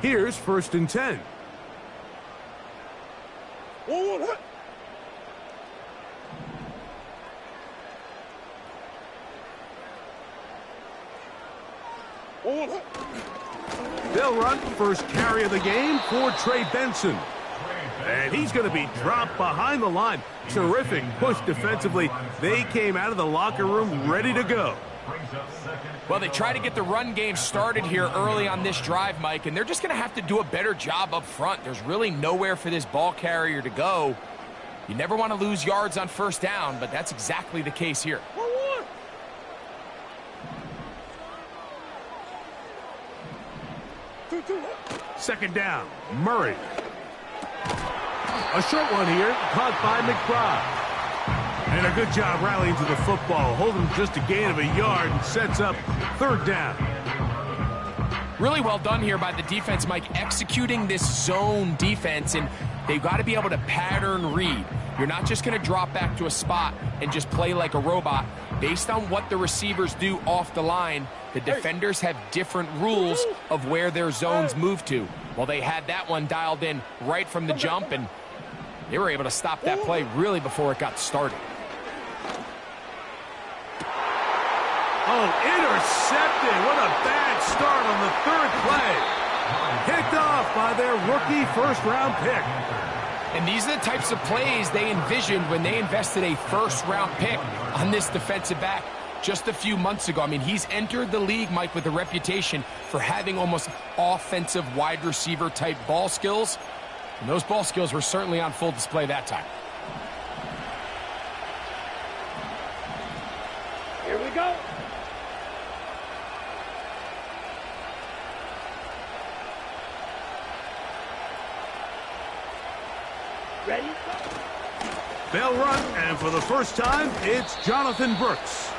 Here's 1st and 10. They'll run first carry of the game for Trey Benson. And he's going to be dropped behind the line. Terrific push defensively. They came out of the locker room ready to go. Well, they try to get the run game started here early on this drive, Mike, and they're just going to have to do a better job up front. There's really nowhere for this ball carrier to go. You never want to lose yards on 1st down, but that's exactly the case here. Second down, Murray. A short one here, caught by McBride. And a good job rallying to the football, holding just a gain of a yard and sets up 3rd down. Really well done here by the defense, Mike, executing this zone defense, and they've got to be able to pattern read. You're not just going to drop back to a spot and just play like a robot. Based on what the receivers do off the line, the defenders have different rules of where their zones move to. Well, they had that one dialed in right from the jump, and they were able to stop that play really before it got started. Oh, intercepted. What a bad start on the 3rd play. Picked off by their rookie 1st-round pick. And these are the types of plays they envisioned when they invested a 1st-round pick on this defensive back just a few months ago. I mean, he's entered the league, Mike, with a reputation for having almost offensive wide receiver type ball skills. And those ball skills were certainly on full display that time. Here we go. Ready? They'll run, and for the first time, it's Jonathan Brooks.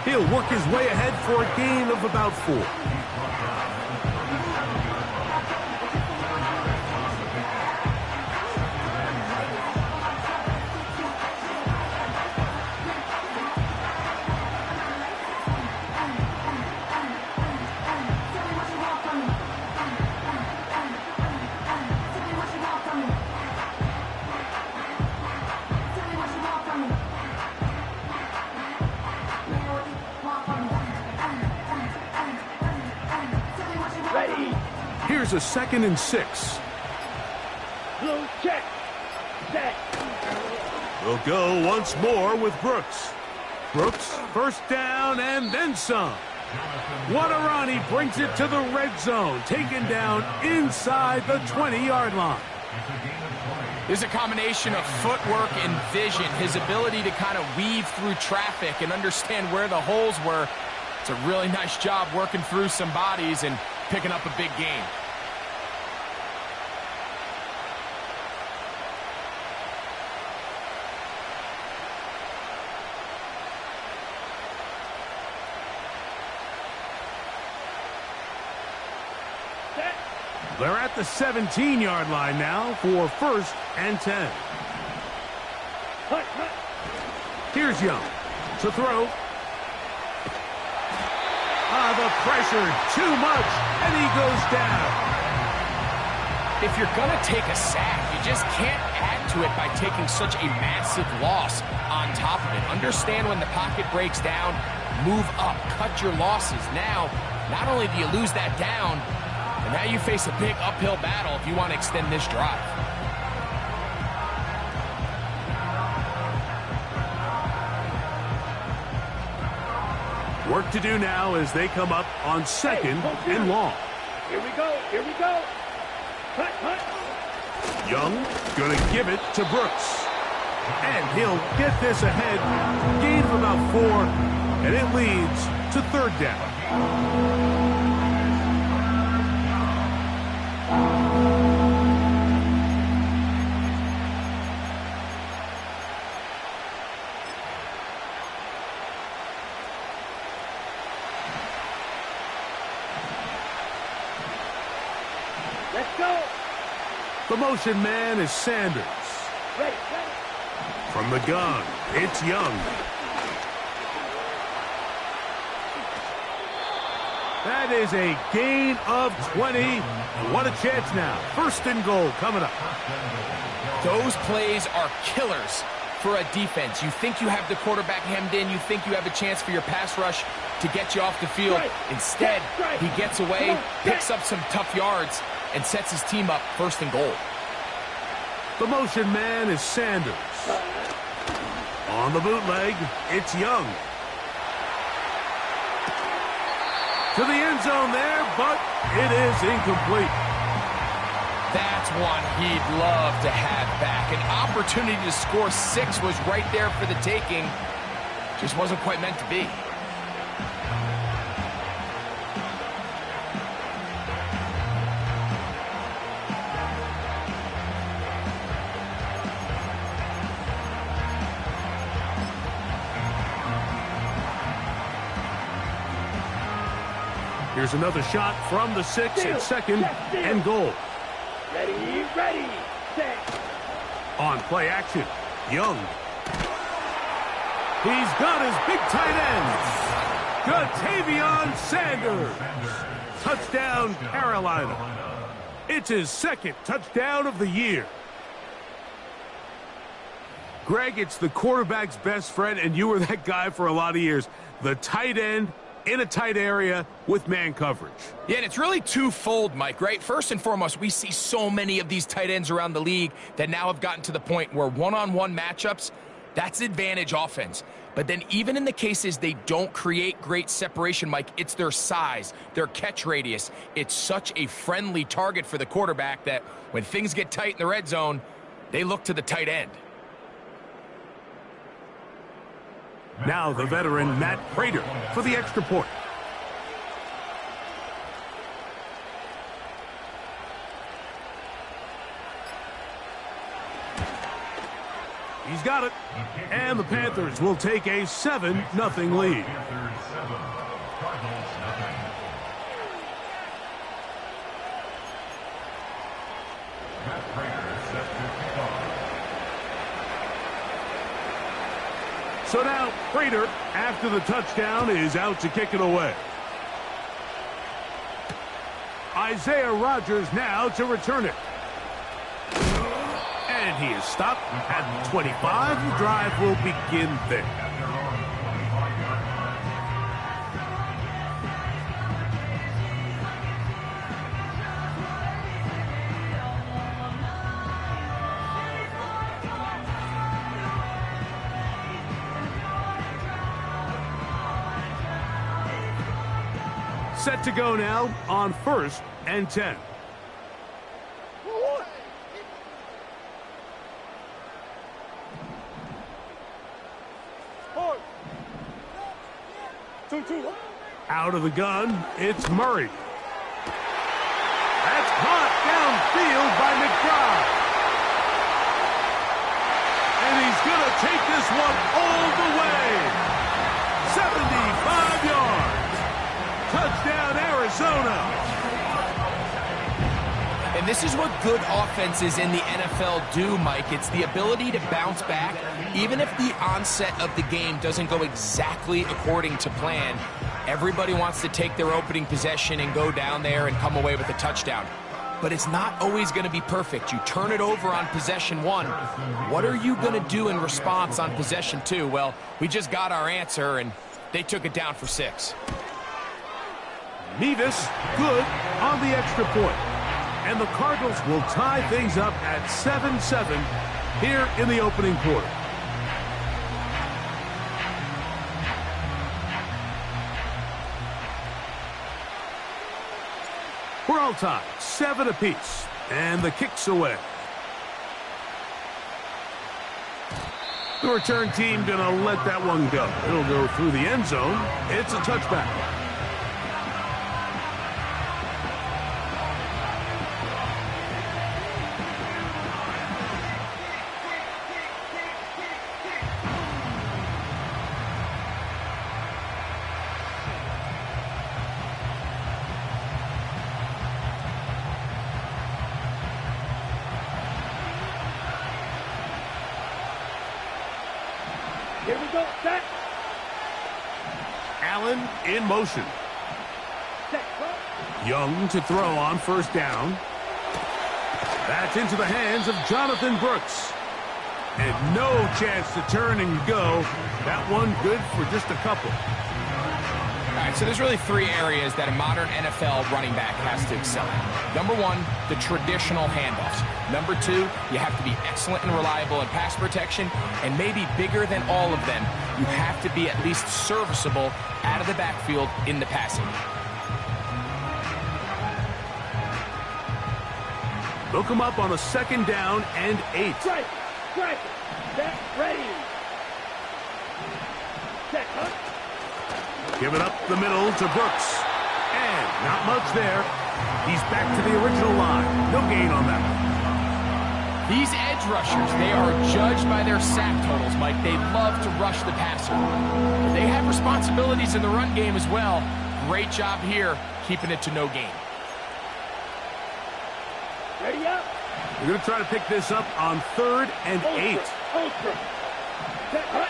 He'll work his way ahead for a gain of about 4. Here's a 2nd and 6. Blue check. Set. We'll go once more with Brooks. Brooks, 1st down and then some. What a run. He brings it to the red zone. Taken down inside the 20-yard line. There's a combination of footwork and vision. His ability to kind of weave through traffic and understand where the holes were. It's a really nice job working through some bodies and picking up a big gain. They're at the 17-yard line now for 1st and 10. Here's Young to throw. The pressure, too much, and he goes down. If you're going to take a sack, you just can't add to it by taking such a massive loss on top of it. Understand when the pocket breaks down, move up, cut your losses. Now, not only do you lose that down, but now you face a big uphill battle if you want to extend this drive. Work to do now as they come up on 2nd and long. Here we go. Here we go. Cut, cut. Young going to give it to Brooks. And he'll get this ahead. Gain of about 4. And it leads to 3rd down. Let's go. The motion man is Sanders. Ready. From the gun, it's Young. That is a gain of 20. What a chance now. First and goal coming up. Those plays are killers for a defense. You think you have the quarterback hemmed in. You think you have a chance for your pass rush to get you off the field. Instead, he gets away, picks up some tough yards, and sets his team up first and goal. The motion man is Sanders. On the bootleg, it's Young. To the end zone there, but it is incomplete. That's one he'd love to have back. An opportunity to score 6 was right there for the taking. Just wasn't quite meant to be. Here's another shot from the 6 at second and goal. Ready, set. On play action, Young. He's got his big tight end. Ja'Tavion Sanders. Touchdown, Carolina. It's his second touchdown of the year. Greg, it's the quarterback's best friend, and you were that guy for a lot of years. The tight end in a tight area with man coverage. Yeah, and it's really twofold, Mike, right? First and foremost, we see so many of these tight ends around the league that now have gotten to the point where one-on-one matchups, that's advantage offense. But then even in the cases they don't create great separation, Mike, it's their size, their catch radius. It's such a friendly target for the quarterback that when things get tight in the red zone, they look to the tight end. Now the veteran Matt Prater for the extra point. He's got it. And the Panthers will take a 7-0 lead. So now, Prater, after the touchdown, is out to kick it away. Isaiah Rodgers now to return it. And he is stopped at 25. The drive will begin there. Set to go now on 1st and 10. Out of the gun, it's Murray. That's caught downfield by McBride. And he's going to take this one all the way. 75 yards. Touchdown, Arizona. And this is what good offenses in the NFL do, Mike. It's the ability to bounce back, even if the onset of the game doesn't go exactly according to plan. Everybody wants to take their opening possession and go down there and come away with a touchdown. But it's not always going to be perfect. You turn it over on possession 1. What are you going to do in response on possession 2? Well, we just got our answer, and they took it down for 6. Nevis, good on the extra point. And the Cardinals will tie things up at 7-7 here in the opening quarter. We're all tied, 7 apiece, and the kick's away. The return team gonna let that one go. It'll go through the end zone. It's a touchback. Here we go, set. Allen in motion. Set. Young to throw on first down. That's into the hands of Jonathan Brooks. And no chance to turn and go. That one good for just a couple. All right, so there's really three areas that a modern NFL running back has to excel in. Number one, the traditional handoffs. Number two, you have to be excellent and reliable in pass protection. And maybe bigger than all of them, you have to be at least serviceable out of the backfield in the passing. Look him up on a second down and 8. Strike. Set. Ready. Set. Hunt. Give it up the middle to Brooks. And not much there. He's back to the original line. No gain on that one. These edge rushers, they are judged by their sack totals, Mike. They love to rush the passer. But they have responsibilities in the run game as well. Great job here, keeping it to no gain. Ready up. We're going to try to pick this up on 3rd and 8. Ultra. Set. Hunt.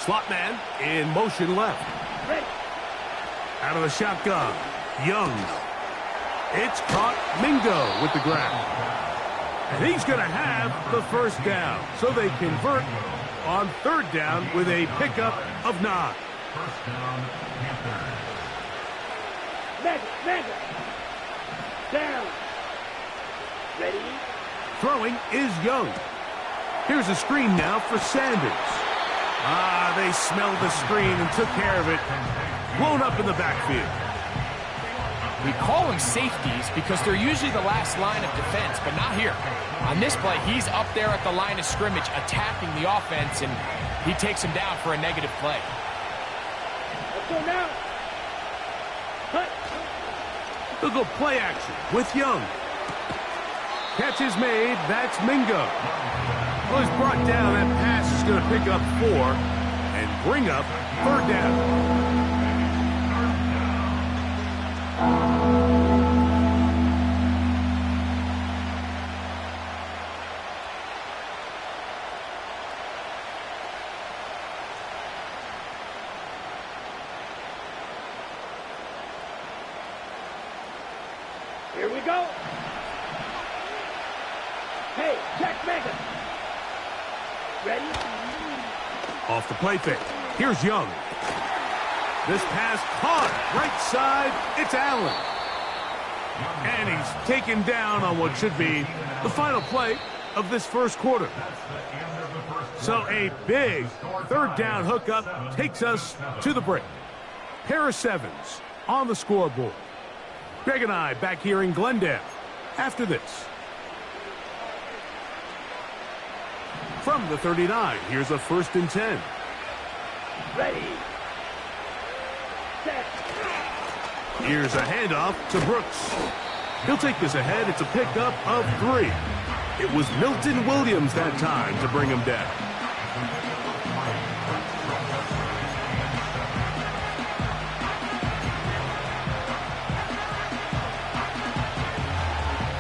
Slot man in motion left. Ready. Out of the shotgun. Young. It's caught. Mingo with the grab. And he's going to have the first down. So they convert on 3rd down with a pickup of 9. First down, Panthers. Madden. Down. Ready. Throwing is Young. Here's a screen now for Sanders. They smelled the screen and took care of it. Blown up in the backfield. We call them safeties because they're usually the last line of defense, but not here. On this play, he's up there at the line of scrimmage attacking the offense, and he takes him down for a negative play. Let's go now. Hunt. They'll go play action with Young. Catch is made. That's Mingo. Well, he's brought down. That pass is going to pick up 4 and bring up 3rd down. Here we go. Hey, check Megan. Ready? Off the play fake. Here's Young. This pass caught. Right side. It's Allen. And he's taken down on what should be the final play of this first quarter. So a big 3rd down hookup takes us to the break. Pair of 7s on the scoreboard. Greg and I back here in Glendale after this. From the 39, here's a 1st and 10. Ready. Set. Here's a handoff to Brooks. He'll take this ahead. It's a pickup of 3. It was Milton Williams that time to bring him down.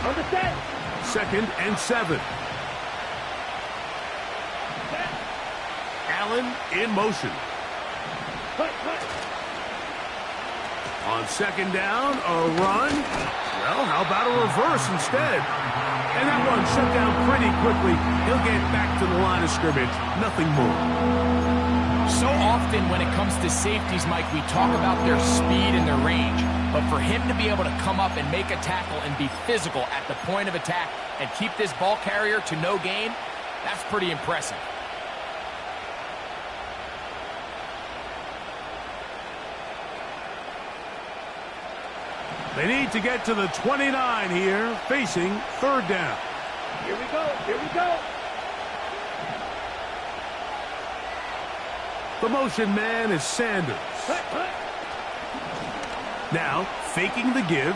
On the set. 2nd and 7. Set. Allen in motion. Hunt. On 2nd down, a run. Well, how about a reverse instead? And that one shut down pretty quickly. He'll get back to the line of scrimmage. Nothing more. So often when it comes to safeties, Mike, we talk about their speed and their range. But for him to be able to come up and make a tackle and be physical at the point of attack and keep this ball carrier to no gain, that's pretty impressive. They need to get to the 29 here, facing 3rd down. Here we go. The motion man is Sanders. Hunt. Now, faking the give.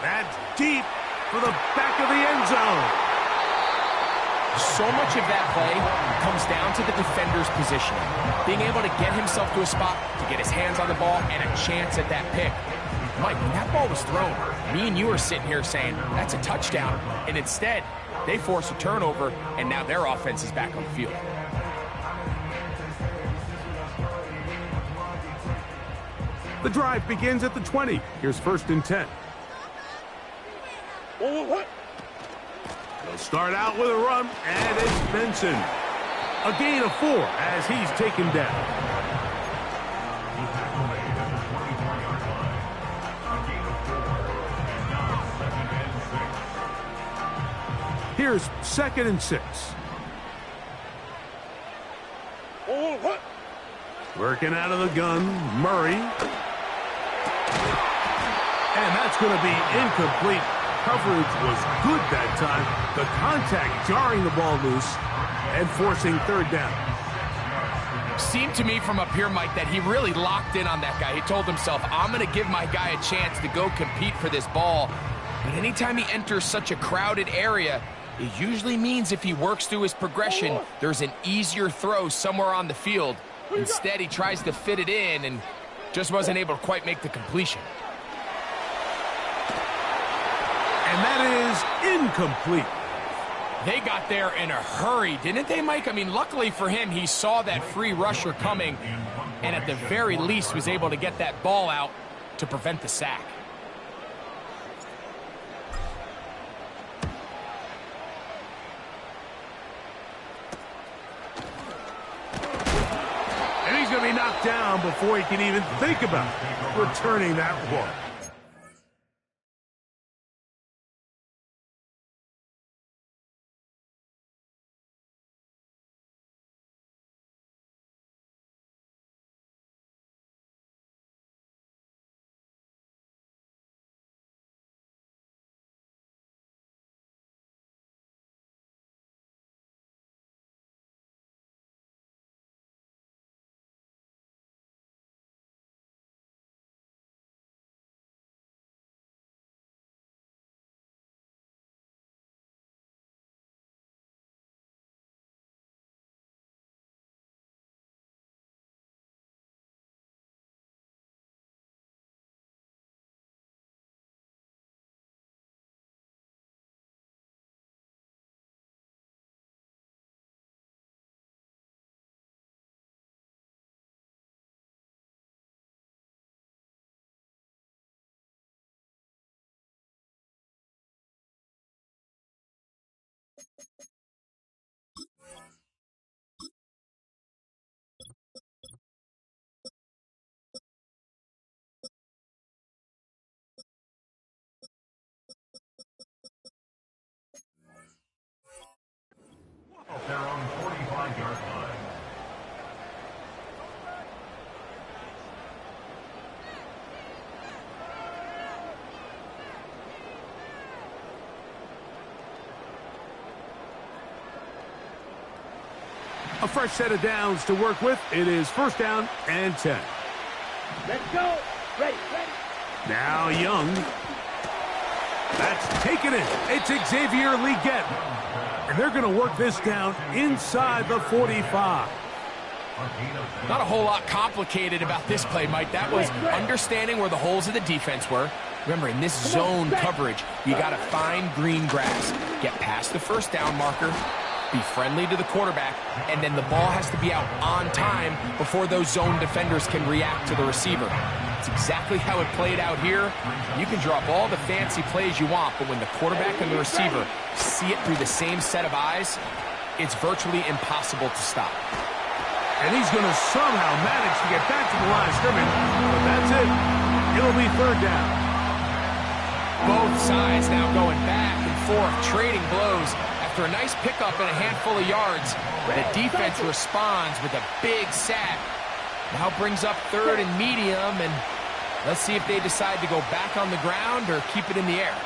That's deep for the back of the end zone. So much of that play comes down to the defender's positioning. Being able to get himself to a spot, to get his hands on the ball, and a chance at that pick. Mike, when that ball was thrown, me and you are sitting here saying, that's a touchdown. And instead, they force a turnover, and now their offense is back on the field. The drive begins at the 20. Here's 1st and 10. They'll start out with a run, and it's Benson. A gain of 4 as he's taken down. Here's 2nd and 6. Working out of the gun, Murray. And that's going to be incomplete. Coverage was good that time. The contact jarring the ball loose and forcing 3rd down. Seemed to me from up here, Mike, that he really locked in on that guy. He told himself, I'm going to give my guy a chance to go compete for this ball. But anytime he enters such a crowded area, it usually means if he works through his progression, there's an easier throw somewhere on the field. Instead, he tries to fit it in and just wasn't able to quite make the completion. And that is incomplete. They got there in a hurry, didn't they, Mike? I mean, luckily for him, he saw that free rusher coming and at the very least was able to get that ball out to prevent the sack. And he's going to be knocked down before he can even think about returning that one. Their own 45-yard line. A fresh set of downs to work with. It is 1st down and 10. Let's go. Ready. Now Young. That's taken it. It's Xavier Leggett. And they're going to work this down inside the 45. Not a whole lot complicated about this play, Mike. That was understanding where the holes of the defense were. Remember, in this zone coverage, you got to find green grass. Get past the 1st down marker. Be friendly to the quarterback, and then the ball has to be out on time before those zone defenders can react to the receiver. It's exactly how it played out here. You can draw up all the fancy plays you want, but when the quarterback and the receiver see it through the same set of eyes, it's virtually impossible to stop. And he's going to somehow manage to get back to the line of scrimmage, but that's it. It'll be 3rd down. Both sides now going back and forth, trading blows. After a nice pickup and a handful of yards, the defense responds with a big sack. Now brings up 3rd and medium, and let's see if they decide to go back on the ground or keep it in the air.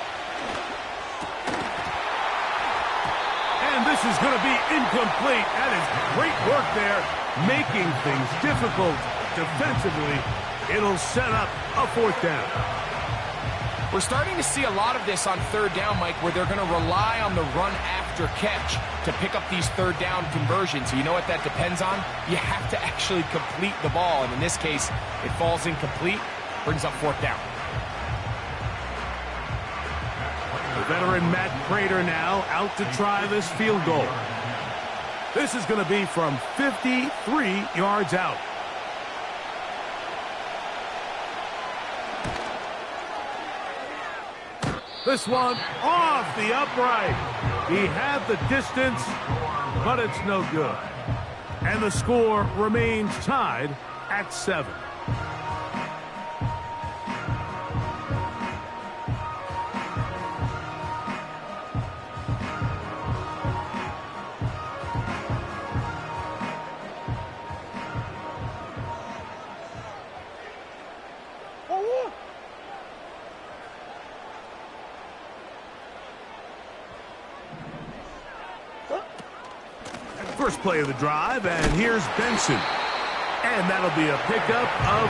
And this is going to be incomplete. That is great work there, making things difficult defensively. It'll set up a 4th down. We're starting to see a lot of this on 3rd down, Mike, where they're going to rely on the run after catch to pick up these 3rd down conversions. You know what that depends on? You have to actually complete the ball, and in this case, it falls incomplete, brings up 4th down. The veteran Matt Prater now out to try this field goal. This is going to be from 53 yards out. This one off the upright. He had the distance, but it's no good. And the score remains tied at 7. First play of the drive, and here's Benson. And that'll be a pickup of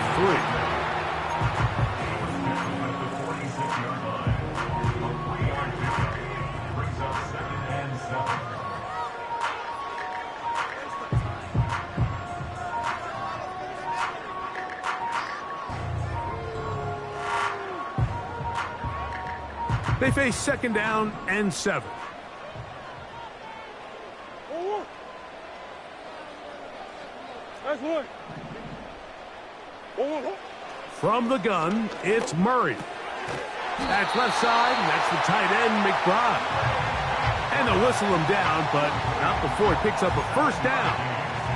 3. They face second down and 7. From the gun, it's Murray. That's left side, and that's the tight end, McBride. And they'll whistle him down, but not before he picks up a first down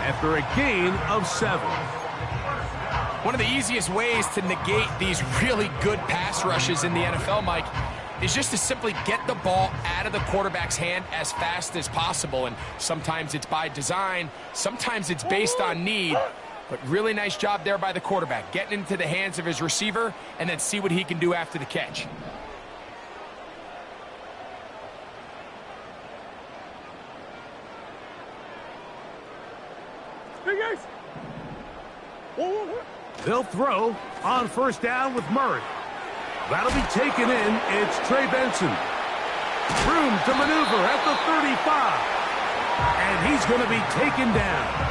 after a gain of 7. One of the easiest ways to negate these really good pass rushes in the NFL, Mike, is just to simply get the ball out of the quarterback's hand as fast as possible. And sometimes it's by design, sometimes it's based on need. But really nice job there by the quarterback, getting into the hands of his receiver and then see what he can do after the catch. They'll throw on first down with Murray. That'll be taken in. It's Trey Benson. Room to maneuver at the 35. And he's going to be taken down.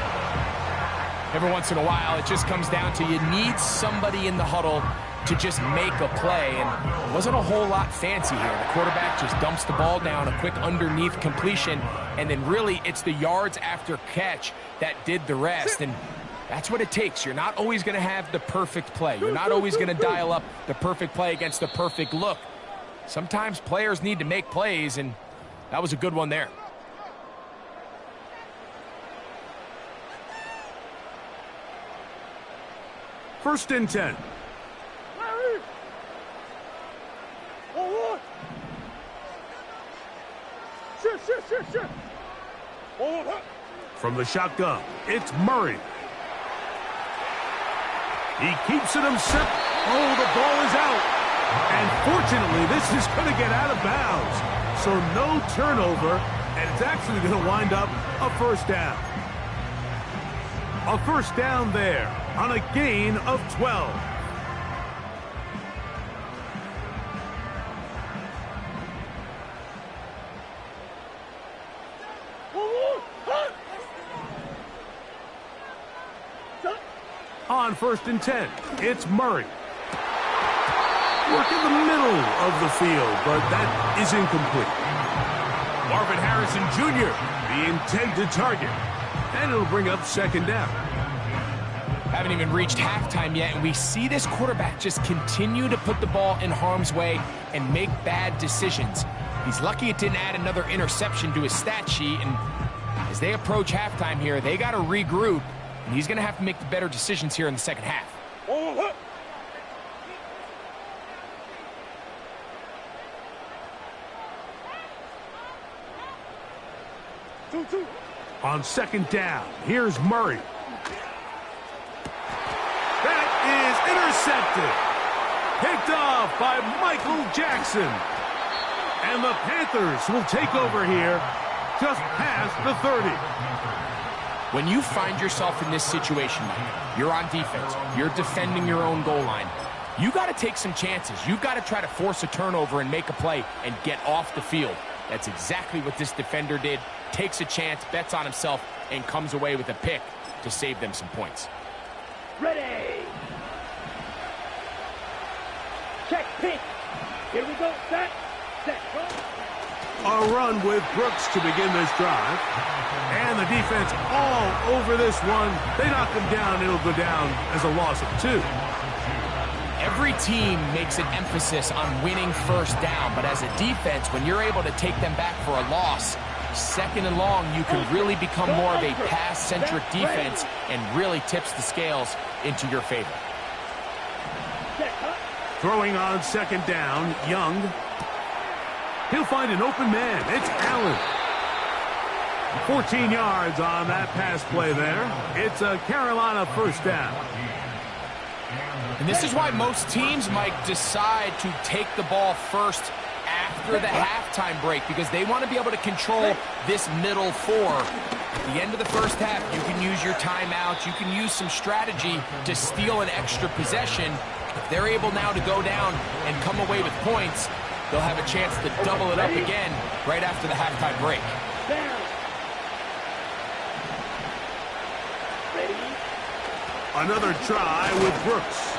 Every once in a while, it just comes down to you need somebody in the huddle to just make a play, and it wasn't a whole lot fancy here. The quarterback just dumps the ball down, a quick underneath completion, and then really it's the yards after catch that did the rest, and that's what it takes. You're not always going to have the perfect play. You're not always going to dial up the perfect play against the perfect look. Sometimes players need to make plays, and that was a good one there. First and 10. From the shotgun, it's Murray. He keeps it himself. Oh, the ball is out. And fortunately, this is going to get out of bounds. So no turnover, and it's actually going to wind up a first down. A first down there on a gain of 12. On first and 10, it's Murray. Work in the middle of the field, but that is incomplete. Marvin Harrison Jr., the intended target. And it'll bring up second down. Haven't even reached halftime yet, and we see this quarterback just continue to put the ball in harm's way and make bad decisions. He's lucky it didn't add another interception to his stat sheet, and as they approach halftime here, they got to regroup, and he's going to have to make the better decisions here in the second half. On second down, here's Murray. That is intercepted. Picked off by Michael Jackson. And the Panthers will take over here just past the 30. When you find yourself in this situation, Mike, you're on defense, you're defending your own goal line, you got to take some chances. You got to try to force a turnover and make a play and get off the field. That's exactly what this defender did. Takes a chance, bets on himself, and comes away with a pick to save them some points. Ready. Check pitch. Here we go. Set. Go. A run with Brooks to begin this drive. And the defense all over this one. They knock him down. It'll go down as a loss of 2. Every team makes an emphasis on winning first down, but as a defense, when you're able to take them back for a loss, second and long, you can really become more of a pass-centric defense and really tips the scales into your favor. Throwing on second down, Young. He'll find an open man. It's Allen. 14 yards on that pass play there. It's a Carolina first down. And this is why most teams might decide to take the ball first after the halftime break, because they want to be able to control this middle four. At the end of the first half, you can use your timeouts. You can use some strategy to steal an extra possession. If they're able now to go down and come away with points, they'll have a chance to double it up again right after the halftime break. Another try with Brooks.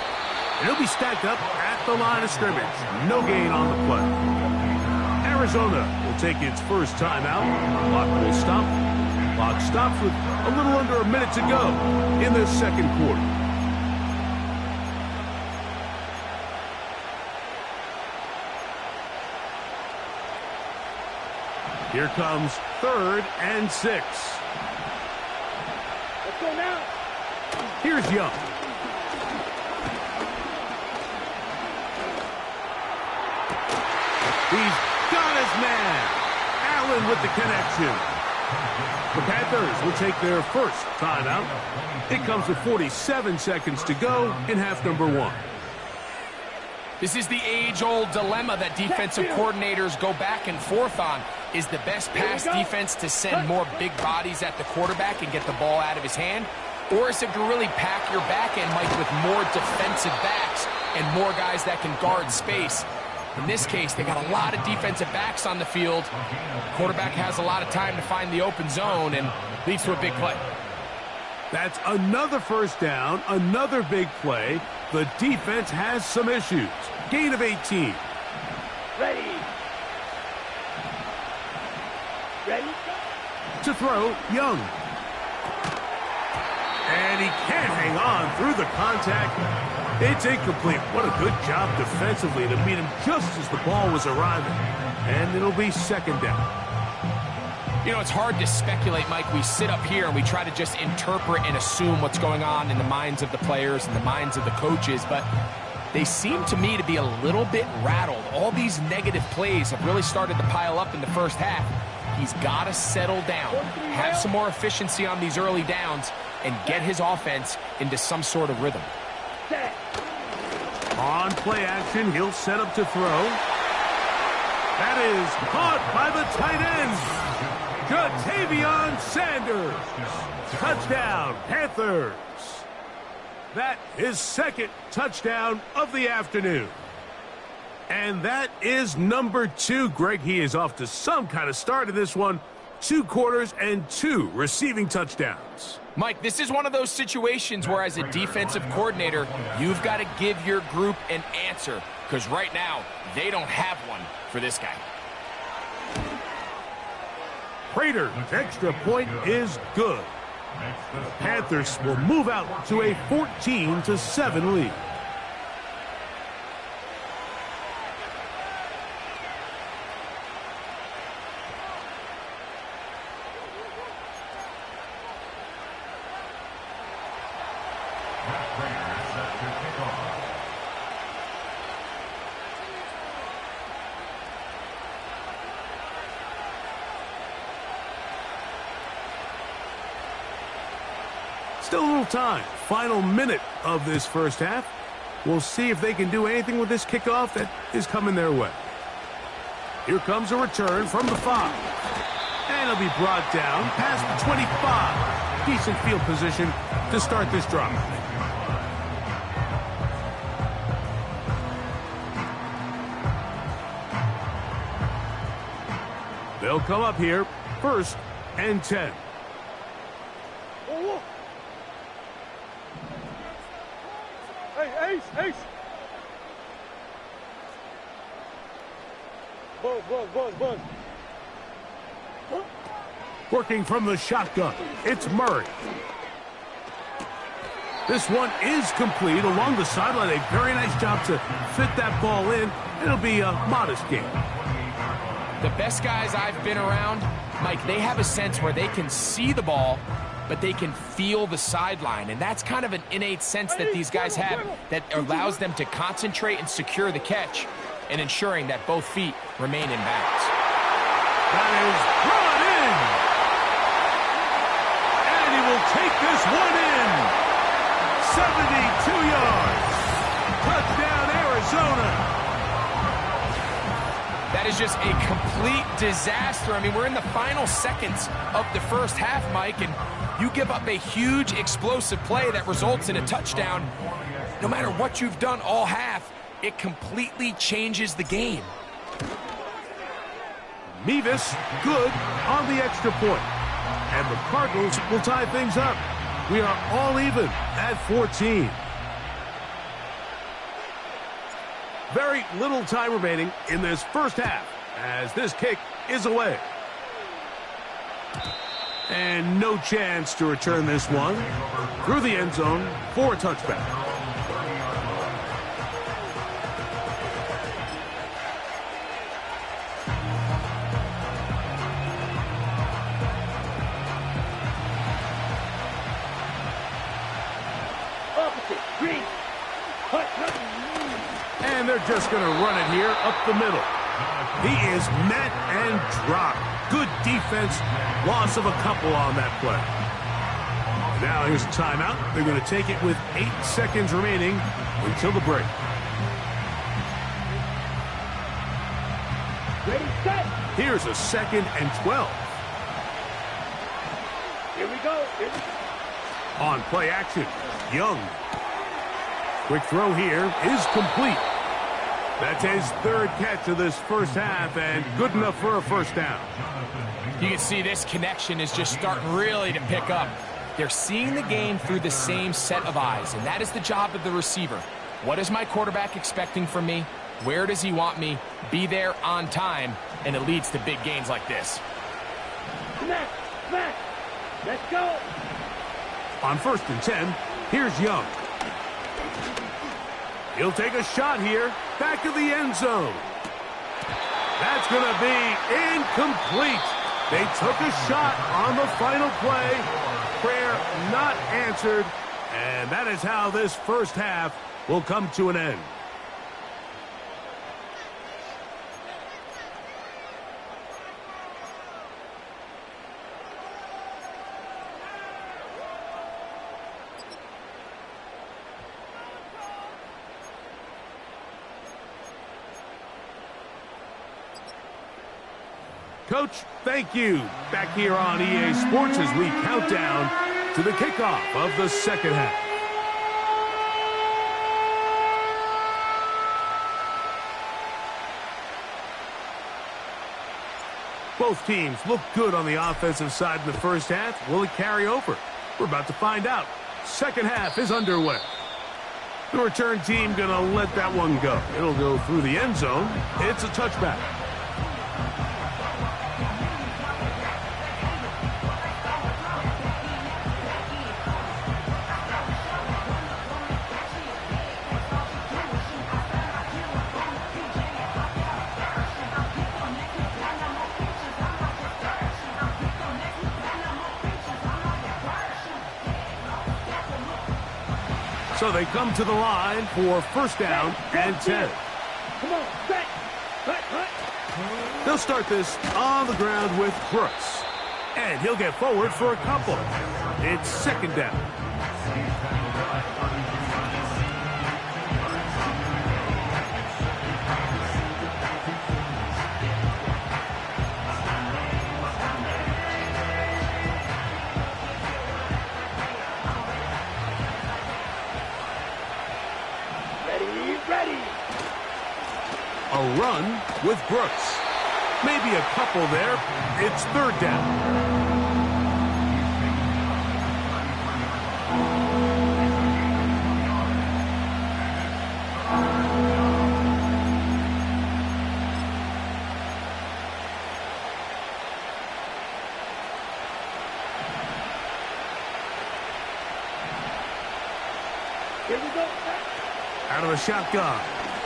He'll be stacked up at the line of scrimmage. No gain on the play. Arizona will take its first timeout. Clock will stop. Clock stops with a little under a minute to go in the second quarter. Here comes 3rd and 6. Let's go now. Here's Young. He's got his man. Allen with the connection. The Panthers will take their first timeout. It comes with 47 seconds to go in half number 1. This is the age-old dilemma that defensive coordinators go back and forth on. Is the best pass defense to send more big bodies at the quarterback and get the ball out of his hand? Or is it to really pack your back end, Mike, with more defensive backs and more guys that can guard space? In this case, they got a lot of defensive backs on the field. Quarterback has a lot of time to find the open zone and leads to a big play. That's another first down, another big play. The defense has some issues. Gain of 18. Ready. Ready. To throw, Young. And he can't hang on through the contact. It's incomplete. What a good job defensively to meet him just as the ball was arriving. And it'll be second down. You know, it's hard to speculate, Mike. We sit up here and we try to just interpret and assume what's going on in the minds of the players and the minds of the coaches, but they seem to me to be a little bit rattled. All these negative plays have really started to pile up in the first half. He's got to settle down, have some more efficiency on these early downs, and get his offense into some sort of rhythm. On play action, he'll set up to throw. That is caught by the tight end. Jatavion Sanders. Touchdown, Panthers. That is second touchdown of the afternoon. And that is number 2. Greg, he is off to some kind of start in this one. 2 quarters and 2 receiving touchdowns. Mike, this is one of those situations where as a defensive coordinator, you've got to give your group an answer, because right now, they don't have one for this guy. Prater's extra point is good. The Panthers will move out to a 14-7 lead. Still a little time. Final minute of this first half. We'll see if they can do anything with this kickoff that is coming their way. Here comes a return from the 5. And it'll be brought down past the 25. Decent field position to start this drive. They'll come up here, 1st and 10. Hey, Ace. Buzz. Working from the shotgun, it's Murray. This one is complete along the sideline. A very nice job to fit that ball in. It'll be a modest gain. The best guys I've been around, Mike, they have a sense where they can see the ball, but they can feel the sideline. And that's kind of an innate sense that these guys have that allows them to concentrate and secure the catch and ensuring that both feet remain in bounds. That is brought in. And he will take this one in. 72 yards. Touchdown, Arizona. That is just a complete disaster. I mean, we're in the final seconds of the first half, Mike, and you give up a huge explosive play that results in a touchdown. No matter what you've done all half, it completely changes the game. Mevis, good on the extra point. And the Cardinals will tie things up. We are all even at 14. Very little time remaining in this first half as this kick is away. And no chance to return this one through the end zone for a touchback. Opposite, green. Hut. And they're just going to run it here up the middle. He is met and dropped. Good defense. Loss of a couple on that play. Now here's a timeout. They're going to take it with 8 seconds remaining until the break. Ready, set. Here's a 2nd and 12. Here we go. On play action, Young. Quick throw here is complete. That's his 3rd catch of this first half, and good enough for a first down. You can see this connection is just starting really to pick up. They're seeing the game through the same set of eyes, and that is the job of the receiver. What is my quarterback expecting from me? Where does he want me? Be there on time, and it leads to big gains like this. Smack. Let's go. On 1st and 10, here's Young. He'll take a shot here, back of the end zone. That's going to be incomplete. They took a shot on the final play. Prayer not answered, and that is how this first half will come to an end. Coach, thank you. Back here on EA Sports as we count down to the kickoff of the second half. Both teams look good on the offensive side in the first half. Will it carry over? We're about to find out. Second half is underway. The return team going to let that one go. It'll go through the end zone. It's a touchback. So they come to the line for first down and 10. Come on, set. Hut. They'll start this on the ground with Brooks. And he'll get forward for a couple. It's 2nd down. Ready. A run with Brooks. Maybe a couple there. It's 3rd down. Here we go. Out of the shotgun,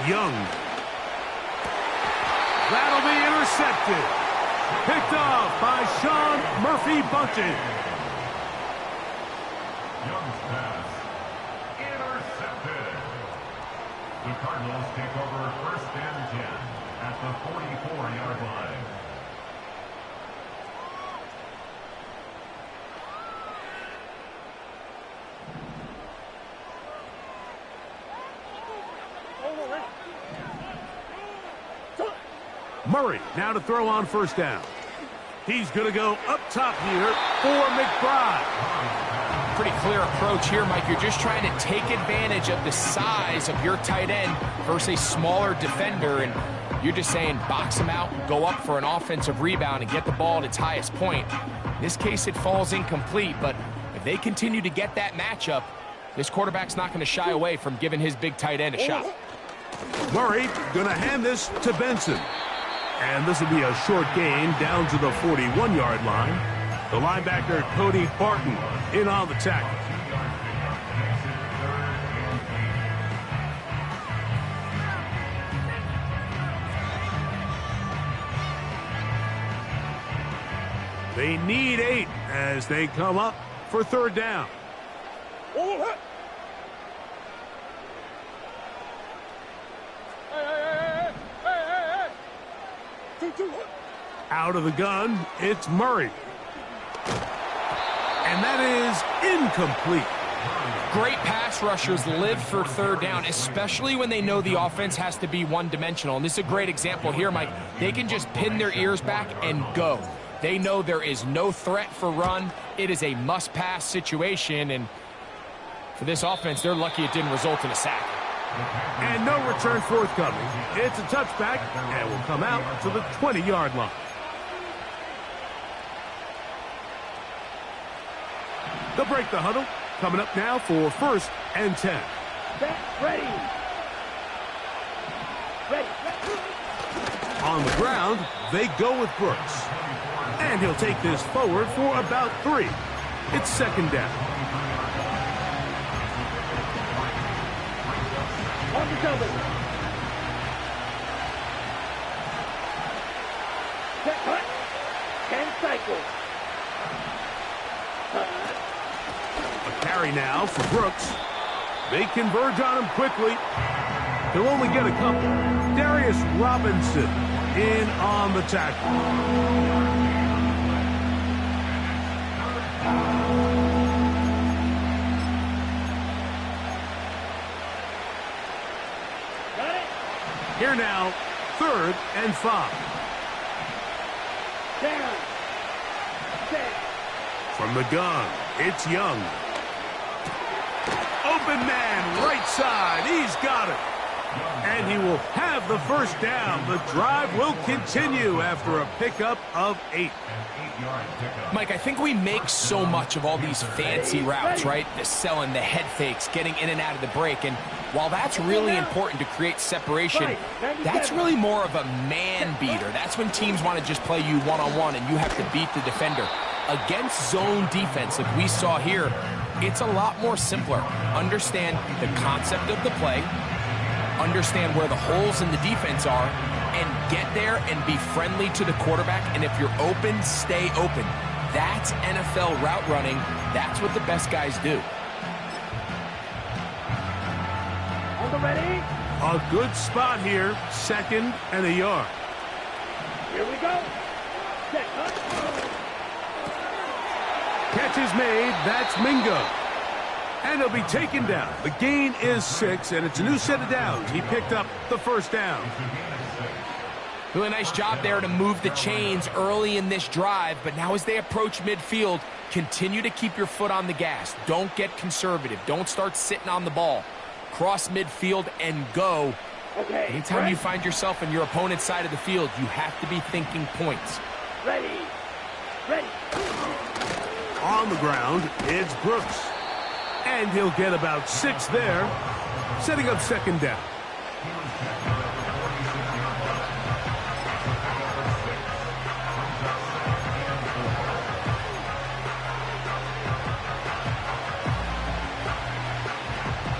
Young. That'll be intercepted. Picked off by Sean Murphy Bunting. Young's pass intercepted. The Cardinals take over 1st and 10 at the 44-yard line. Murray now to throw on 1st down. He's going to go up top here for McBride. Pretty clear approach here, Mike. You're just trying to take advantage of the size of your tight end versus a smaller defender, and you're just saying box him out, go up for an offensive rebound, and get the ball at its highest point. In this case, it falls incomplete, but if they continue to get that matchup, this quarterback's not going to shy away from giving his big tight end a shot. Murray going to hand this to Benson. And this will be a short gain down to the 41-yard line. The linebacker, Cody Barton, in on the tackle. They need 8 as they come up for 3rd down. Out of the gun, it's Murray. And that is incomplete. Great pass rushers live for 3rd down, especially when they know the offense has to be one-dimensional. And this is a great example here, Mike. They can just pin their ears back and go. They know there is no threat for run. It is a must-pass situation, and for this offense, they're lucky it didn't result in a sack. And no return forthcoming. It's a touchback and will come out to the 20-yard line. They'll break the huddle. Coming up now for 1st and 10. Ready. On the ground, they go with Brooks. And he'll take this forward for about 3. It's 2nd down. On the double. Set cut. 10 cycles. A carry now for Brooks. They converge on him quickly. He'll only get a couple. Darius Robinson in on the tackle. Got it. Here now, 3rd and 5. Down. Set. From the gun, it's Young. Open man, right side. He's got it. And he will have the 1st down. The drive will continue after a pickup of 8. Mike, I think we make so much of all these fancy routes, right? The selling, the head fakes, getting in and out of the break. And while that's really important to create separation, that's really more of a man beater. That's when teams want to just play you one-on-one and you have to beat the defender. Against zone defense, like we saw here, it's a lot more simpler. Understand the concept of the play, understand where the holes in the defense are, and get there and be friendly to the quarterback. And if you're open, stay open. That's NFL route running. That's what the best guys do. On the ready. A good spot here, 2nd and a yard. Here we go. Set cut. Catch is made. That's Mingo. And he'll be taken down. The gain is 6, and it's a new set of downs. He picked up the 1st down. Really nice job there to move the chains early in this drive, but now as they approach midfield, continue to keep your foot on the gas. Don't get conservative. Don't start sitting on the ball. Cross midfield and go. Okay. Anytime you find yourself on your opponent's side of the field, you have to be thinking points. Ready. Ready. On the ground, it's Brooks. And he'll get about 6 there, setting up 2nd down.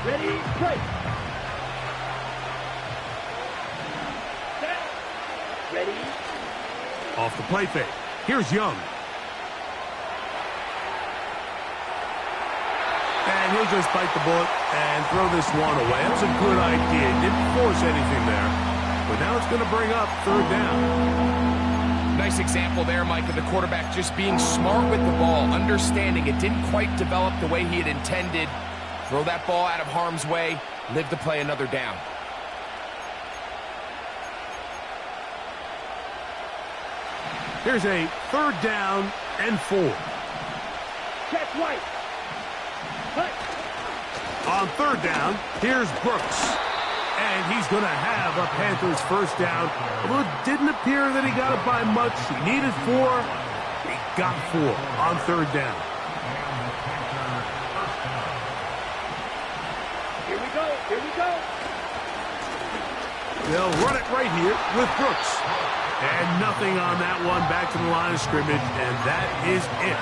Ready, play. Set. Ready. Off the play fake. Here's Young. And he'll just bite the bullet and throw this one away. That's a good idea. He didn't force anything there. But now it's going to bring up third down. Nice example there, Mike, of the quarterback just being smart with the ball, understanding it didn't quite develop the way he had intended. Throw that ball out of harm's way, live to play another down. Here's a third down and 4. Check right. Cut. On third down, here's Brooks. And he's going to have a Panthers first down. Although it didn't appear that he got it by much. He needed 4. He got 4 on third down. Here we go. Here we go. They'll run it right here with Brooks. And nothing on that one, back to the line of scrimmage, and that is it.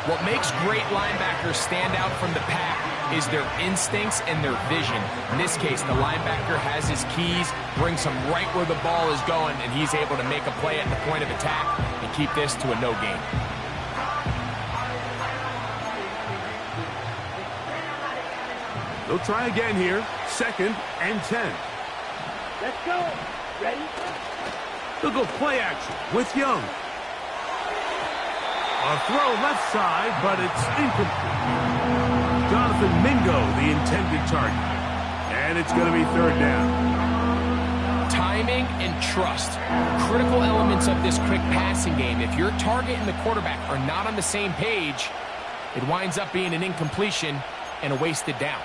What makes great linebackers stand out from the pack is their instincts and their vision. In this case, the linebacker has his keys, brings him right where the ball is going, and he's able to make a play at the point of attack and keep this to a no gain. They'll try again here. 2nd and 10. Let's go. Ready? They'll go play action with Young. A throw left side, but it's incomplete. Jonathan Mingo, the intended target. And it's going to be third down. Timing and trust, critical elements of this quick passing game. If your target and the quarterback are not on the same page, it winds up being an incompletion and a wasted down.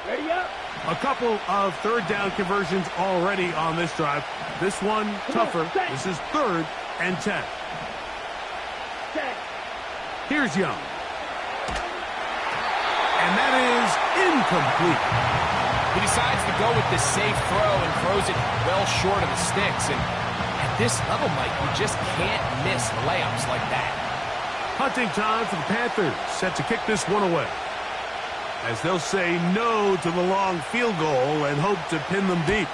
Ready up. A couple of third down conversions already on this drive. This one tougher. This is 3rd and 10. Set. Here's Young. And that is incomplete. He decides to go with the safe throw and throws it well short of the sticks. And at this level, Mike, you just can't miss layups like that. Hunting time for the Panthers. Set to kick this one away, as they'll say no to the long field goal and hope to pin them deep.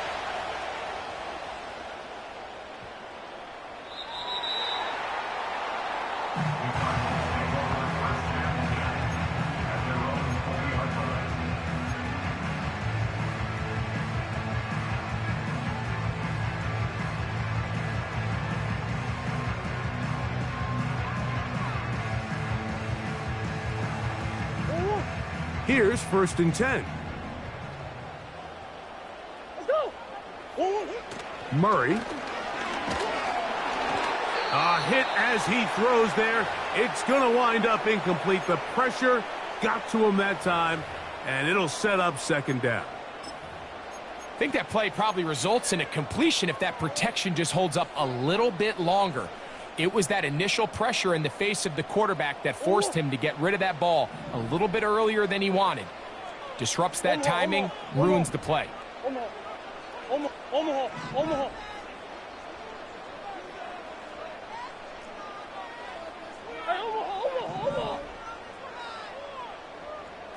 Here's 1st and 10. Let's go. Murray. A hit as he throws there. It's going to wind up incomplete. The pressure got to him that time, and it'll set up 2nd down. I think that play probably results in a completion if that protection just holds up a little bit longer. It was that initial pressure in the face of the quarterback that forced him to get rid of that ball a little bit earlier than he wanted. Disrupts that timing, ruins the play.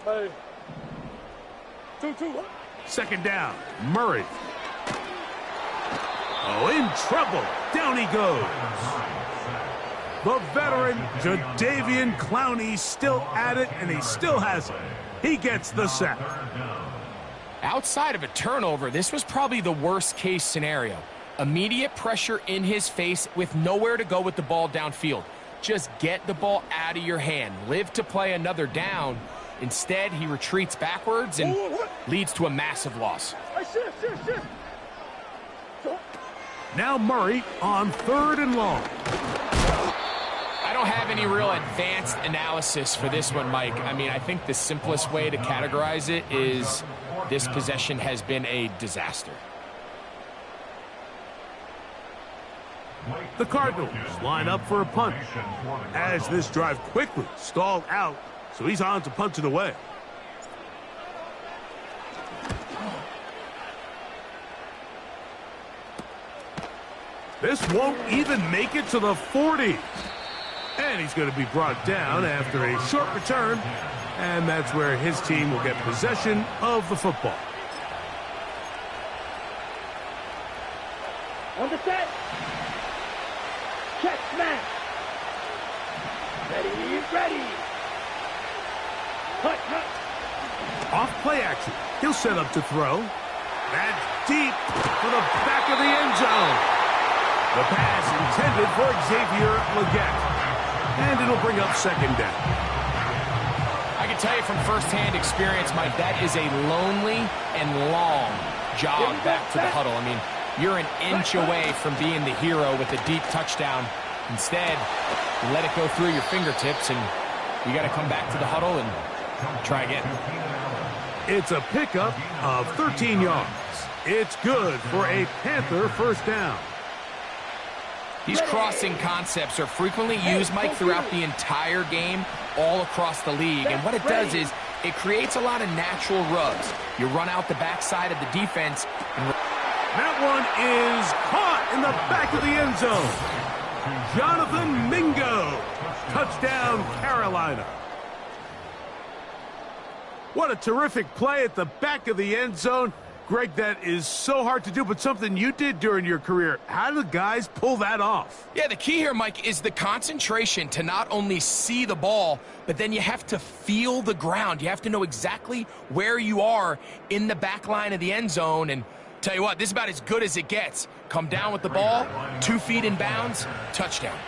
Hey. 2-2. 2nd down. Murray. Oh, in trouble. Down he goes. The veteran, Jadeveon Clowney, still at it, and he still has it. He gets the sack. Outside of a turnover, this was probably the worst-case scenario. Immediate pressure in his face with nowhere to go with the ball downfield. Just get the ball out of your hand. Live to play another down. Instead, he retreats backwards and leads to a massive loss. Now Murray on 3rd and long. I don't have any real advanced analysis for this one, Mike. I mean, I think the simplest way to categorize it is this possession has been a disaster. The Cardinals line up for a punt as this drive quickly stalled out, so he's on to punt it away. This won't even make it to the 40. And he's going to be brought down after a short return And that's where his team will get possession of the football. On the set. Check smash. Ready. Cut. Off play action. He'll set up to throw. That's deep for the back of the end zone. The pass intended for Xavier Legette. And it'll bring up second down. I can tell you from firsthand experience, Mike, that is a lonely and long jog back to the huddle. I mean, you're an inch away from being the hero with a deep touchdown. Instead, you let it go through your fingertips, and you got to come back to the huddle and try again. It's a pickup of 13 yards. It's good for a Panther first down. These crossing concepts are frequently used, Mike, throughout the entire game, all across the league. And what it does is it creates a lot of natural rubs. You run out the backside of the defense. That one is caught in the back of the end zone. Jonathan Mingo. Touchdown, Carolina. What a terrific play at the back of the end zone. Greg, that is so hard to do, but something you did during your career. How do the guys pull that off? Yeah, the key here, Mike, is the concentration to not only see the ball, but then you have to feel the ground. You have to know exactly where you are in the back line of the end zone. And tell you what, this is about as good as it gets. Come down with the ball, 2 feet in bounds, touchdown.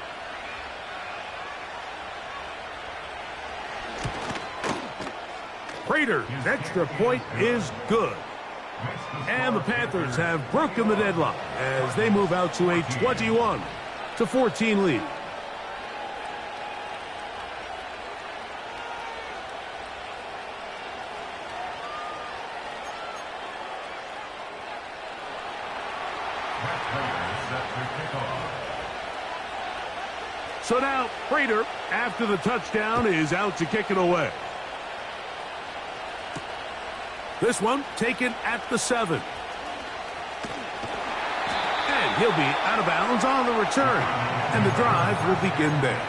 Prater's extra point is good. And the Panthers have broken the deadlock as they move out to a 21-14 lead. So now Prater, after the touchdown, is out to kick it away. This one taken at the 7. And he'll be out of bounds on the return. And the drive will begin there.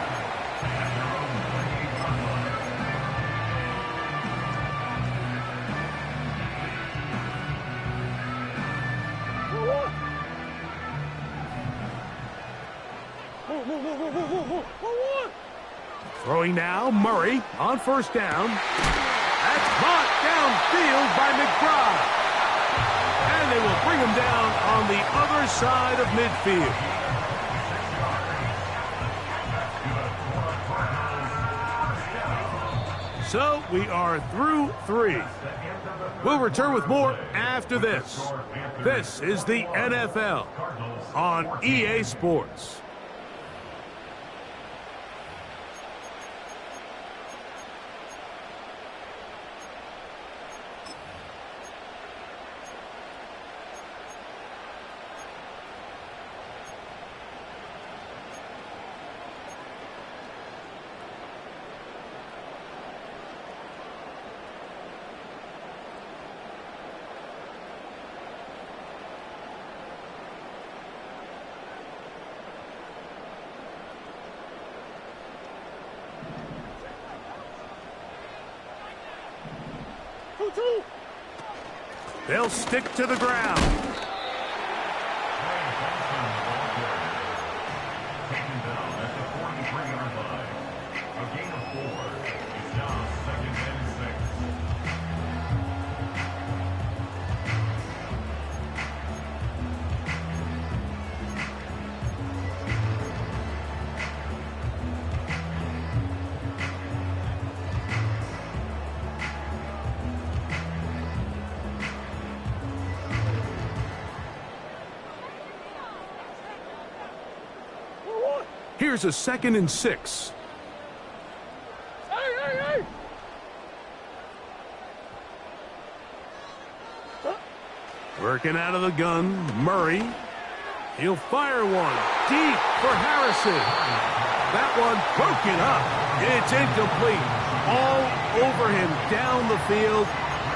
Throwing now, Murray on first down. That's caught downfield by McBride. And they will bring him down on the other side of midfield. So we are through 3. We'll return with more after this. This is the NFL on EA Sports. They'll stick to the ground. Taken down at the 43-yard line. A gain of 4. It's now 2nd and 6. Here's a 2nd and 6. Hey! Working out of the gun, Murray. He'll fire one deep for Harrison. That one broken up. It's incomplete. All over him down the field.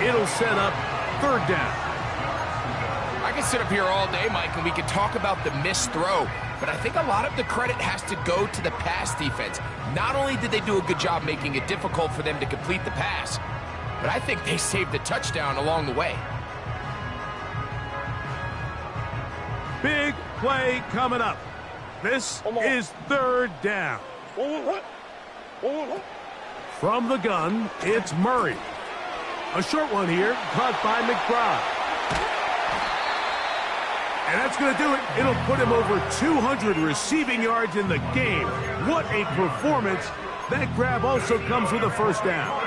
It'll set up 3rd down. I can sit up here all day, Mike, and we can talk about the missed throw. but I think a lot of the credit has to go to the pass defense. Not only did they do a good job making it difficult for them to complete the pass, but I think they saved the touchdown along the way. Big play coming up. This is third down. From the gun, it's Murray. A short one here, caught by McBride. And that's going to do it. It'll put him over 200 receiving yards in the game. What a performance. That grab also comes with a first down.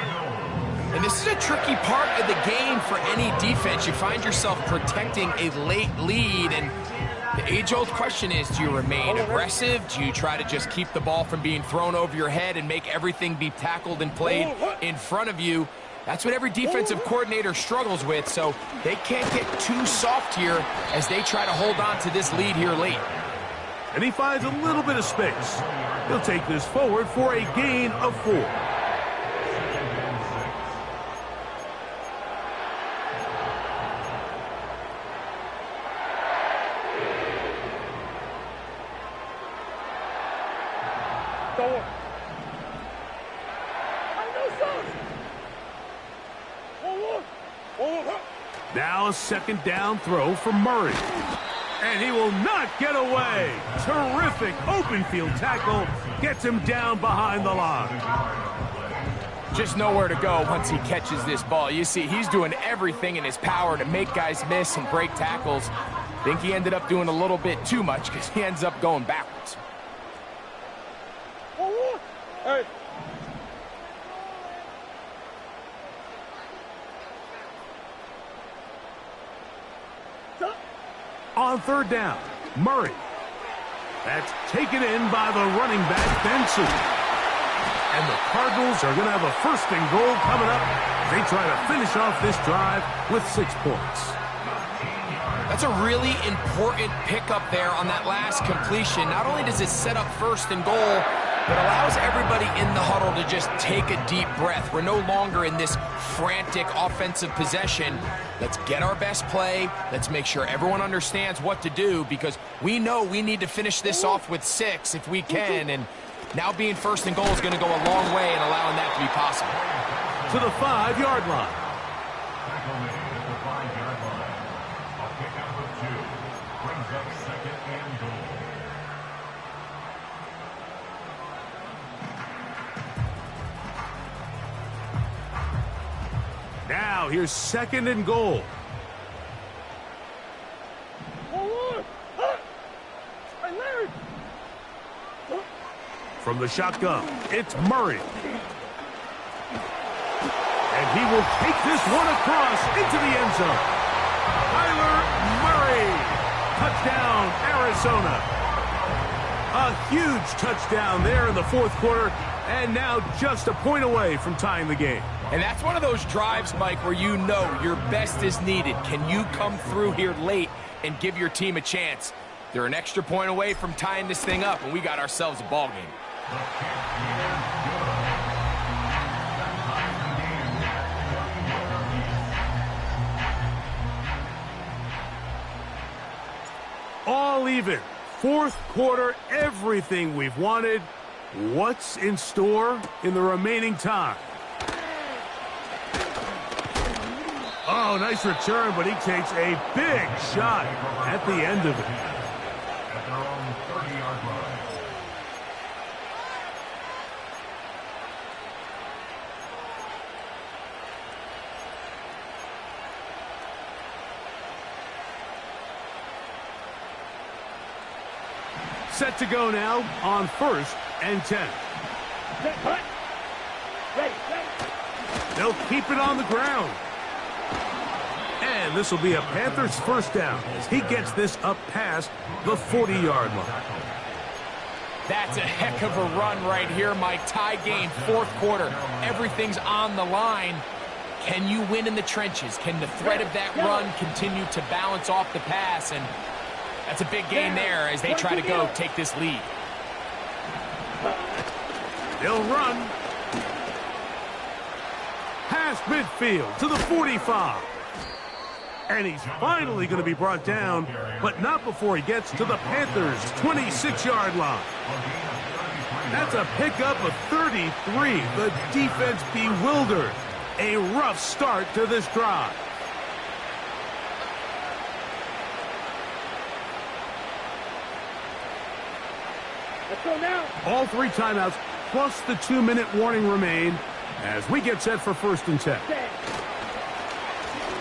And this is a tricky part of the game for any defense. You find yourself protecting a late lead, and the age-old question is, do you remain aggressive? Do you try to just keep the ball from being thrown over your head and make everything be tackled and played in front of you? That's what every defensive coordinator struggles with, so they can't get too soft here as they try to hold on to this lead here late. And he finds a little bit of space. He'll take this forward for a gain of 4. Now a second down throw for Murray. And he will not get away. Terrific open field tackle. Gets him down behind the line. Just nowhere to go once he catches this ball. You see, he's doing everything in his power to make guys miss and break tackles. I think he ended up doing a little bit too much because he ends up going backwards. Hey. On third down, Murray. That's taken in by the running back, Benson. And the Cardinals are going to have a first and goal coming up. They try to finish off this drive with 6 points. That's a really important pickup there on that last completion. Not only does it set up first and goal, but allows everybody in the huddle to just take a deep breath. We're no longer in this frantic offensive possession. Let's get our best play. Let's make sure everyone understands what to do, because we know we need to finish this off with 6 if we can. And now being first and goal is going to go a long way in allowing that to be possible. To the 5-yard line. Tackle made at the 5-yard line. A pickup of 2. Brings up second and goal. Now here's second and goal. From the shotgun, it's Murray. And he will take this one across into the end zone. Kyler Murray. Touchdown, Arizona. A huge touchdown there in the fourth quarter, and now just a point away from tying the game. And that's one of those drives, Mike, where you know your best is needed. Can you come through here late and give your team a chance? They're an extra point away from tying this thing up, and we got ourselves a ball game. All even. Fourth quarter, everything we've wanted. What's in store in the remaining time? Oh, nice return, but he takes a big shot at the end of it. At their own 30-yard line. Set to go now on 1st and 10. They'll keep it on the ground. And this will be a Panthers first down as he gets this up past the 40-yard line. That's a heck of a run right here, Mike. Tie game, fourth quarter. Everything's on the line. Can you win in the trenches? Can the threat of that run continue to balance off the pass? And that's a big gain there as they try to go take this lead. They'll run. Past midfield to the 45. And he's finally going to be brought down, but not before he gets to the Panthers' 26-yard line. That's a pickup of 33. The defense bewildered. A rough start to this drive. Let's go now. All 3 timeouts plus the 2-minute warning remain as we get set for 1st and 10.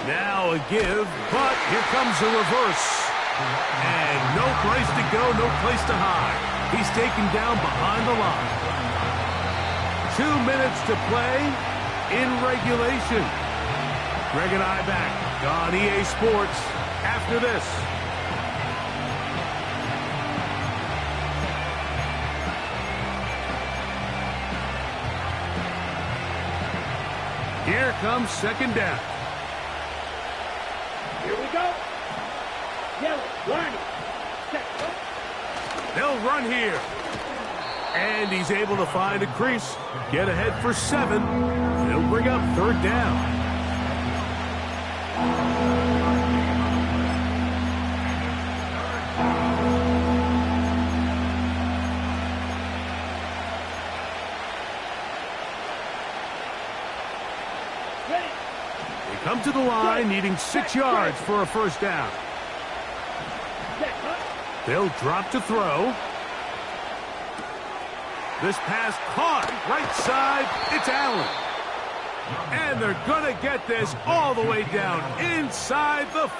Now a give, but here comes a reverse. And no place to go, no place to hide. He's taken down behind the line. 2 minutes to play in regulation. Greg and I back on EA Sports after this. Here comes 2nd down. Here we go. Yellow, line. Set, go. They'll run here. And he's able to find a crease. Get ahead for 7. He'll bring up 3rd down. They come to the line needing 6 yards for a 1st down. They'll drop to throw. This pass caught right side. It's Allen. And they're going to get this all the way down inside the 5.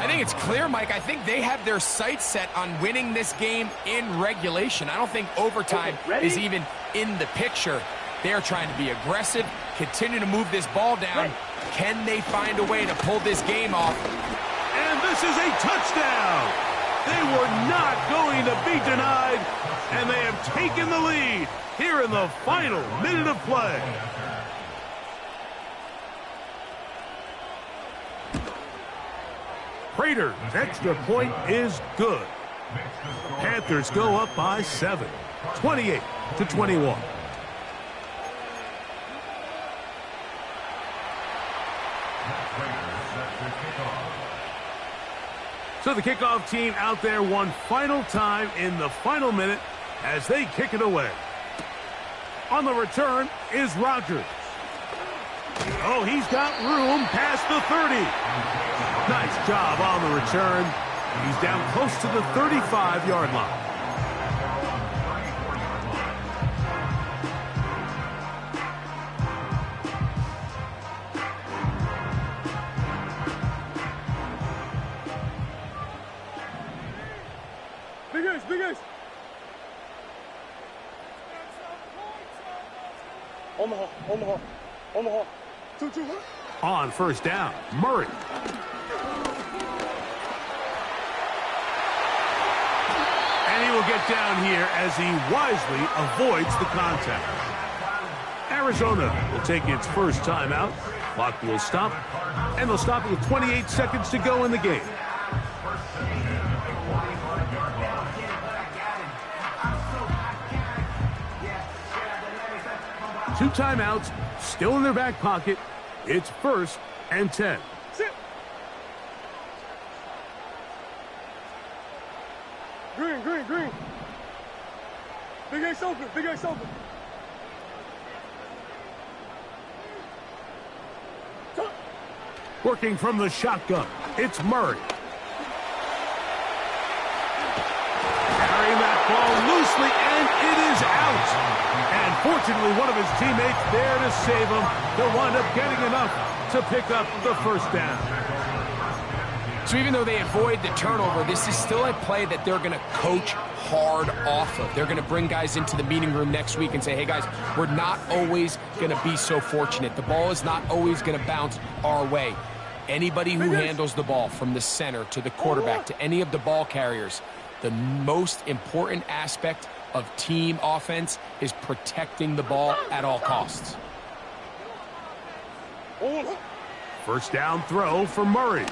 I think it's clear, Mike. I think they have their sights set on winning this game in regulation. I don't think overtime is even in the picture. They're trying to be aggressive, continue to move this ball down. Can they find a way to pull this game off? And this is a touchdown. They were not going to be denied, and they have taken the lead here in the final minute of play. Prater's extra point is good. The Panthers go up by 7, 28-21. So the kickoff team out there one final time in the final minute as they kick it away. On the return is Rodgers. Oh, he's got room past the 30. Nice job on the return. He's down close to the 35-yard line. Big Ace. Omaha. 2-2. On 1st down, Murray. And he will get down here as he wisely avoids the contact. Arizona will take its 1st timeout. Clock will stop, and they'll stop it with 28 seconds to go in the game. Two timeouts still in their back pocket. It's 1st and 10. Sit. Green. Big Ace open. Working from the shotgun, it's Murray. Carrying that ball loosely, and it is out. And fortunately, one of his teammates there to save him. He'll wind up getting enough to pick up the 1st down. So even though they avoid the turnover, this is still a play that they're going to coach hard off of. They're going to bring guys into the meeting room next week and say, hey, guys, we're not always going to be so fortunate. The ball is not always going to bounce our way. Anybody who handles the ball from the center to the quarterback to any of the ball carriers, the most important aspect of team offense is protecting the ball at all costs. 1st down throw for Murray.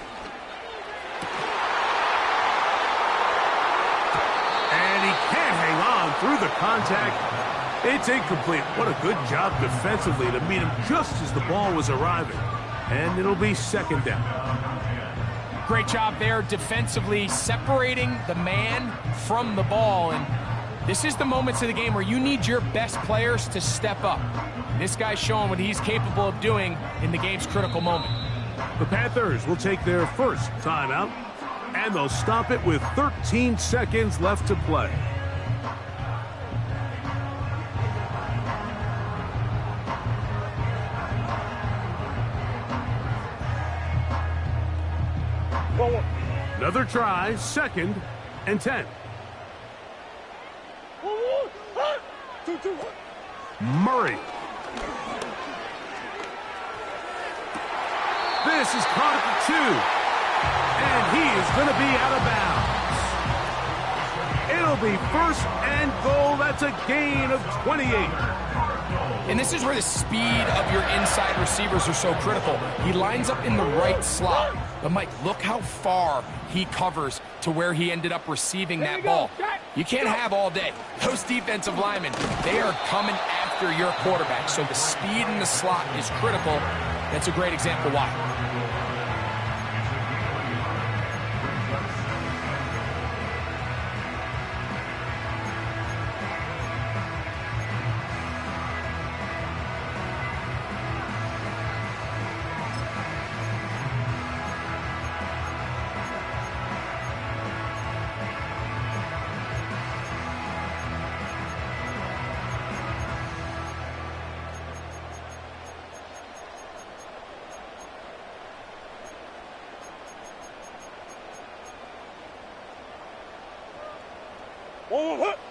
And he can't hang on through the contact. It's incomplete. What a good job defensively to meet him just as the ball was arriving. And it'll be second down. Great job there defensively, separating the man from the ball. And this is the moments of the game where you need your best players to step up. This guy's showing what he's capable of doing in the game's critical moment. The Panthers will take their first timeout, and they'll stop it with 13 seconds left to play. Another try, 2nd and 10. Murray. This is caught at the 2. And he is going to be out of bounds. It'll be 1st and goal. That's a gain of 28. And this is where the speed of your inside receivers are so critical. He lines up in the right slot. But, Mike, look how far he covers to where he ended up receiving that ball. You can't have all day. Those defensive linemen, they are coming after your quarterback. So the speed in the slot is critical. That's a great example why.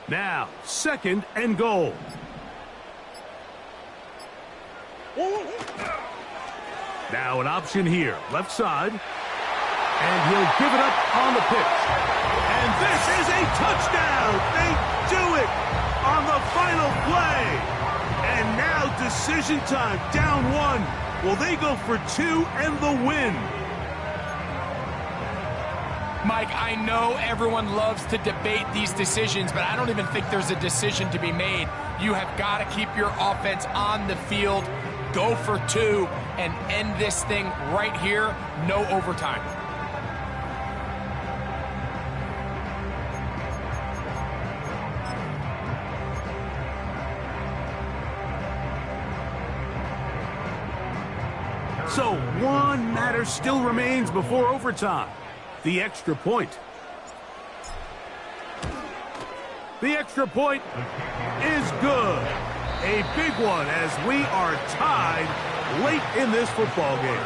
Now, 2nd and goal. Now an option here, left side. And he'll give it up on the pitch. And this is a touchdown. They do it on the final play. And now decision time, down 1. Will they go for 2 and the win? Mike, I know everyone loves to debate these decisions, but I don't even think there's a decision to be made. You have got to keep your offense on the field, go for 2, and end this thing right here, no overtime. So one matter still remains before overtime. The extra point. The extra point is good. A big one as we are tied late in this football game.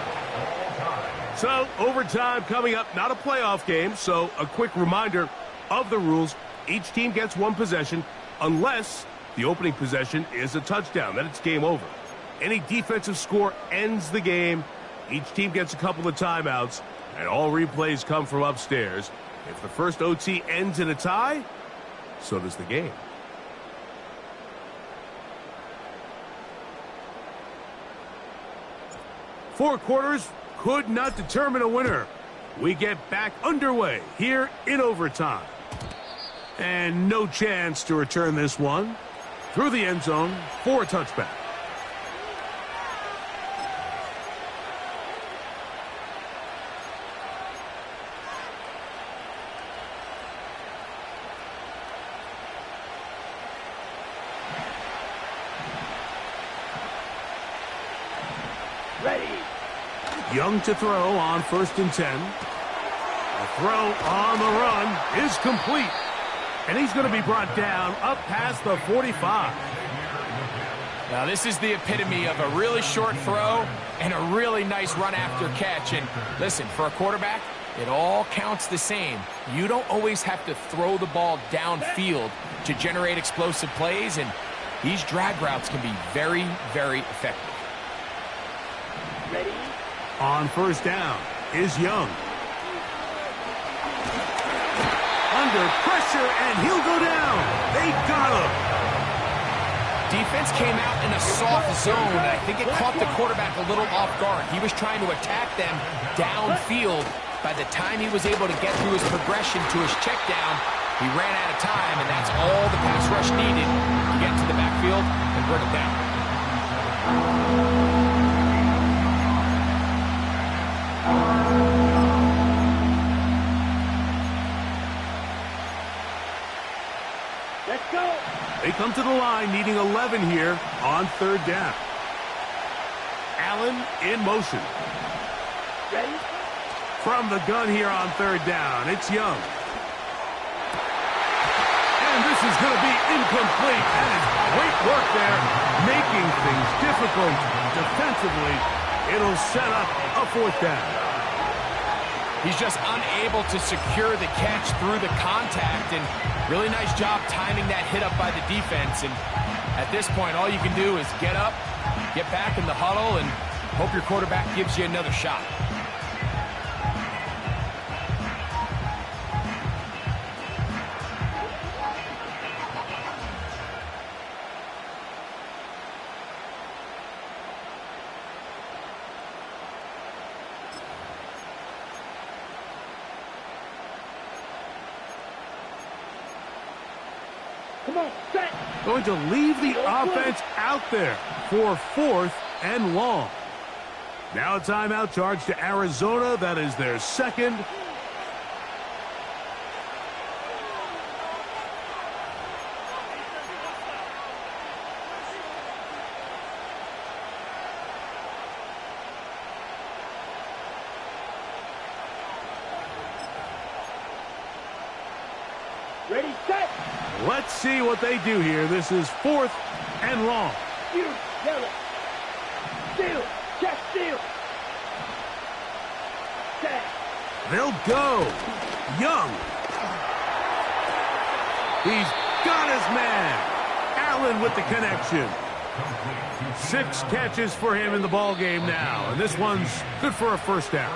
So overtime coming up, not a playoff game, so a quick reminder of the rules. Each team gets 1 possession unless the opening possession is a touchdown. Then it's game over. Any defensive score ends the game. Each team gets a couple of timeouts. And all replays come from upstairs. If the first OT ends in a tie, so does the game. Four quarters could not determine a winner. We get back underway here in overtime. And no chance to return this one. Through the end zone for a touchback. Young to throw on 1st and 10. A throw on the run is complete. And he's going to be brought down up past the 45. Now this is the epitome of a really short throw and a really nice run after catch. And listen, for a quarterback, it all counts the same. You don't always have to throw the ball downfield to generate explosive plays. And these drag routes can be very, very effective. Ready? On 1st down is Young. Under pressure, and he'll go down. They got him. Defense came out in a soft zone, and I think it caught the quarterback a little off guard. He was trying to attack them downfield. By the time he was able to get through his progression to his check down, he ran out of time, and that's all the pass rush needed to get to the backfield and bring it down. come to the line needing 11 here on third down. Allen in motion. Ready? From the gun here on third down, it's Young. And this is going to be incomplete. That is great work there, making things difficult defensively. It'll set up a fourth down. He's just unable to secure the catch through the contact, and really nice job timing that hit up by the defense. And at this point, all you can do is get up, get back in the huddle, and hope your quarterback gives you another shot. Come on, set. Going to leave the offense out there for fourth and long. Now a timeout charge to Arizona. That is their second. Ready, set. Let's see what they do here. This is fourth and long. You, yell it. Steal, check steal. Set. They'll go. Young. He's got his man. Allen with the connection. 6 catches for him in the ball game now, and this one's good for a first down.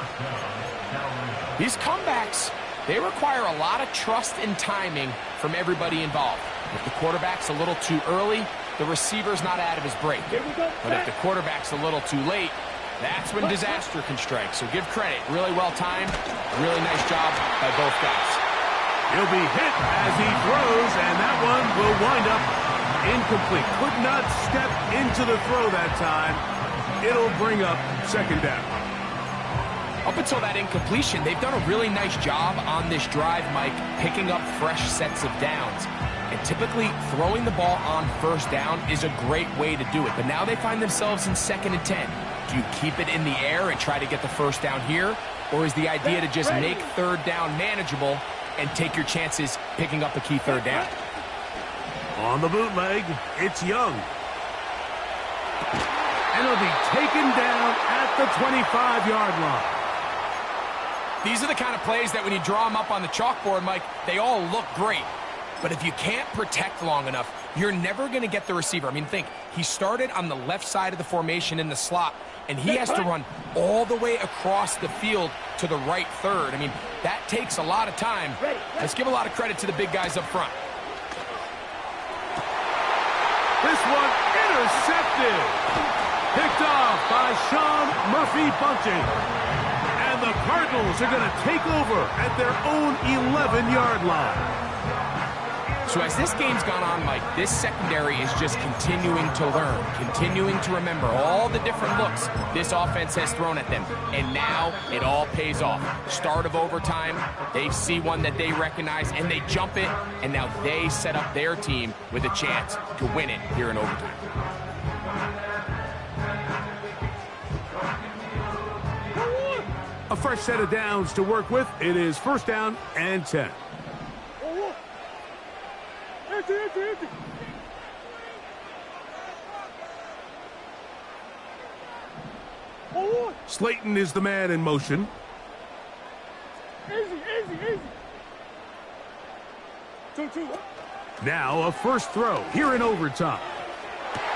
These comebacks, they require a lot of trust and timing from everybody involved. If the quarterback's a little too early, the receiver's not out of his break. Here we go, But if the quarterback's a little too late, that's when disaster can strike. So give credit. Really well timed. Really nice job by both guys. He'll be hit as he throws, and that one will wind up incomplete. Could not step into the throw that time. It'll bring up second down. Up until that incompletion, they've done a really nice job on this drive, Mike, picking up fresh sets of downs. And typically, throwing the ball on first down is a great way to do it. But now they find themselves in 2nd and 10. Do you keep it in the air and try to get the first down here? Or is the idea to just make third down manageable and take your chances picking up a key third down? On the bootleg, it's Young. And he'll be taken down at the 25-yard line. These are the kind of plays that when you draw them up on the chalkboard, Mike, they all look great. But if you can't protect long enough, you're never going to get the receiver. I mean, think, he started on the left side of the formation in the slot, and he has to run all the way across the field to the right third. I mean, that takes a lot of time. Let's give a lot of credit to the big guys up front. This one intercepted. Picked off by Sean Murphy-Bunting. And the Cardinals are going to take over at their own 11-yard line. So as this game's gone on, Mike, this secondary is just continuing to learn, continuing to remember all the different looks this offense has thrown at them. And now it all pays off. Start of overtime, they see one that they recognize, and they jump it, and now they set up their team with a chance to win it here in overtime. A fresh set of downs to work with. It is first down and 10. Slayton is the man in motion. Easy. 2-2. Now a first throw here in overtime.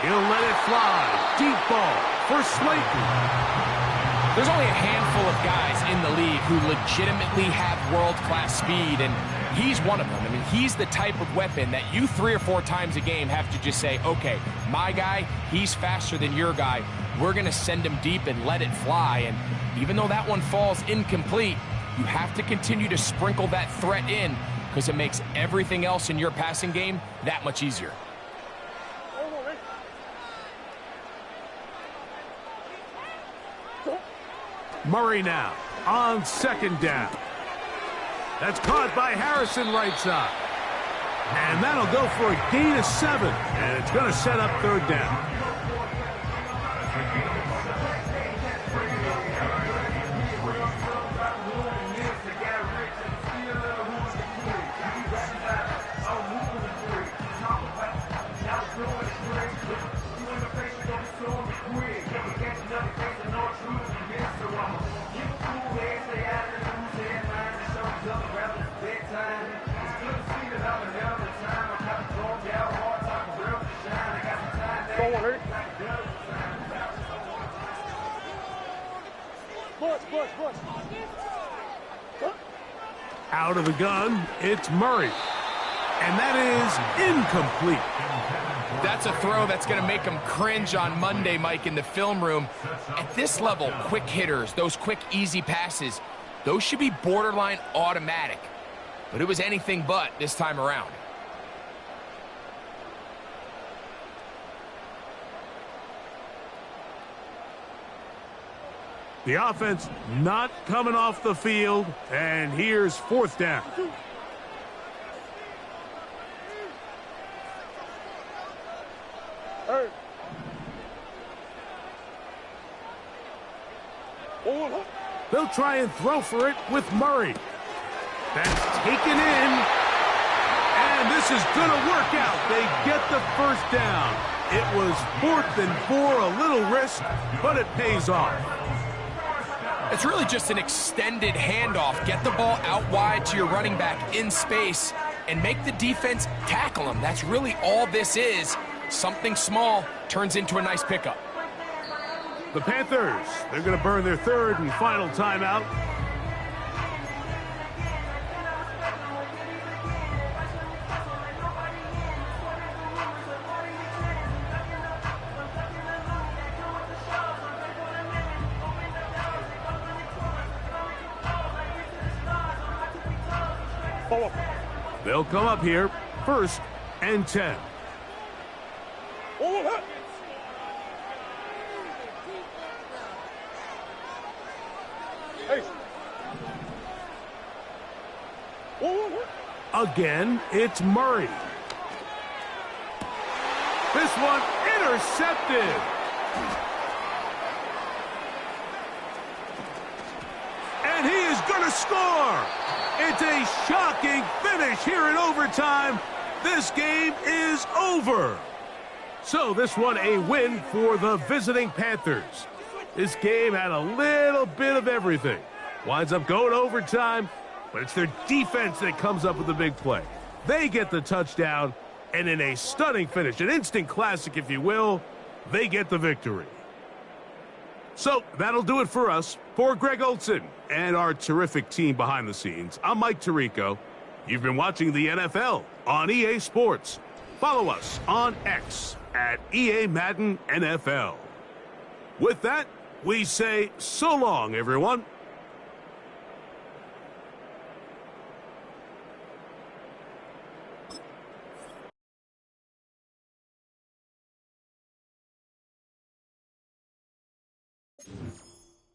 He'll let it fly. Deep ball for Slayton. There's only a handful of guys in the league who legitimately have world-class speed, and he's one of them. I mean, he's the type of weapon that you 3 or 4 times a game have to just say, okay, my guy, he's faster than your guy. We're going to send him deep and let it fly. And even though that one falls incomplete, you have to continue to sprinkle that threat in because it makes everything else in your passing game that much easier. Murray now on second down. That's caught by Harrison right side. And that'll go for a gain of 7. And it's going to set up third down. Out of the gun, it's Murray. And that is incomplete. That's a throw that's going to make them cringe on Monday, Mike, in the film room. At this level, quick hitters, those quick, easy passes, those should be borderline automatic. But it was anything but this time around. The offense not coming off the field, and here's fourth down. They'll try and throw for it with Murray. That's taken in, and this is going to work out. They get the first down. It was 4th and 4, a little risk, but it pays off. It's really just an extended handoff. Get the ball out wide to your running back in space and make the defense tackle him. That's really all this is. Something small turns into a nice pickup. The Panthers, they're going to burn their third and final timeout. They'll come up here, 1st and 10. Again, it's Murray. This one intercepted. And he is going to score. It's a shocking finish here in overtime. This game is over. So this one a win for the visiting Panthers. This game had a little bit of everything. Winds up going overtime, but it's their defense that comes up with the big play. They get the touchdown, and in a stunning finish, an instant classic if you will, they get the victory. So that'll do it for us. For Greg Olson and our terrific team behind the scenes, I'm Mike Tirico. You've been watching the NFL on EA Sports. Follow us on X at EA Madden NFL. With that, we say so long, everyone.